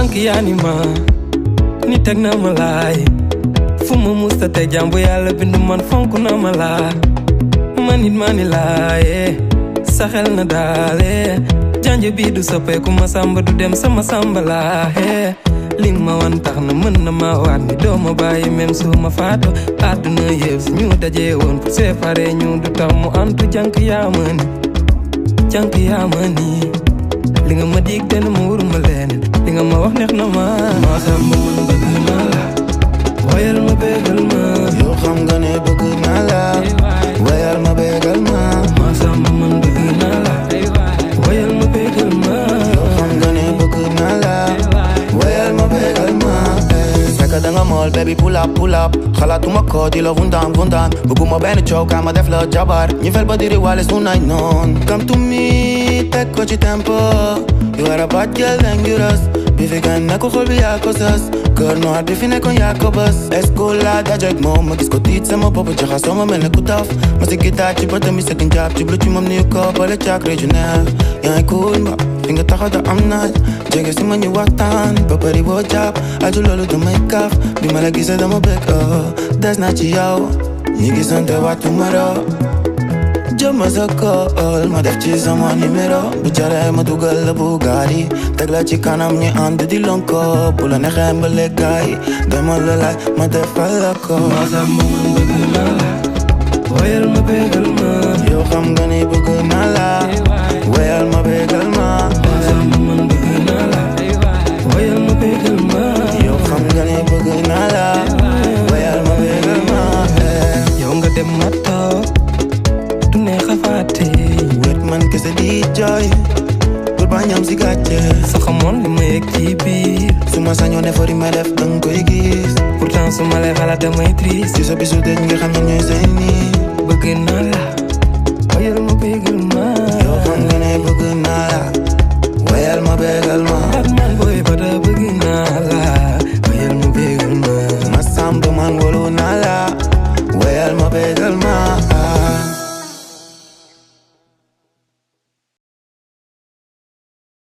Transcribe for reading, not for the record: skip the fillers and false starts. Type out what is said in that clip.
jànk yaa ni ma ni teg na ma laay fu ma musta te jàmbu yàlla bindu man fonk na ma laa man it maa ni laaye sa xel na daale janj bi du soppeeku ma samba du dem sama samba laaye li ma wan tax na mën na ma waat ni doo ma bàyyi même su ma faatu àdduna yëpp si ñu dajee woon pour séparer ñu du tax mu antu jànk yaa ma ni jànk yaa ma ni li nga ma dig den ma wuruma leen li nga ma wax neex na ma samba man bëgg naa la woyal ma bégal ma yow xam nga ne bëgg naa la woyal ma bégal ma samba man bëgg naa la woyal ma bégal ma yow xam nga ne bëgg naa la woyal ma bégal ma fekk da nga mool baby pull up xalaatuma ko di la wundaan bëgguma benn coow kaa ma def la jabar ñi fel ba diri wale su nañ noon come to me teg ko ci tempo you are a bad girl dangerous bi fi gan nekk xol bi yaa ko sës kër noir bi fi nekkoon yaa ko bës est-ce la dajek moom ma gis ko tiit sama bopp jaxasoo ma mel ne ku taf ma si gitaar ci bëtam mi sëgg njaab ci blu ci moom nuyu ko bale caak régionnaire yaa ngi cool mba fi nga taxaw da am naaj jege si ma ñu waxtaan ba bëri boo jàpp aju loolu damay kaaf bi ma la gisee dama bëgg des naa ci yow ñi gisante waatu maro jëma sa kool ma def ci sama numéro bu jaree ma dugal la Bugatti teg la ci kanam ñi ànd di lonko bu la neexee ba lekkaay dama la laaj ma defal la ko samba man bëgg naa la woyal ma bégal ma yow xam nga ni bëgg naa la woyal ma bégal ma samba man bëgg naa la woyal ma bégal ma yow xam nga ni bëgg naa la woyal ma bégal ma yow nga dem ma toog du neex a fàtte wet man kese di jooy pour bañam si gàcce sa xamoon li ma yëg ci biir su ma sañoon ne fori ma def danga koy gis pourtant su ma lay xalaat damay triste ci sa bisu dëj nga xam ne ñooy say nii bëgg naa la woyal ma bégal ma yow xam nga ne bëgg naa la woyal ma bégal ma man booy bada bëgg naa la woyal ma bégal ma ma samba man wolu naa la woyal ma bégal ma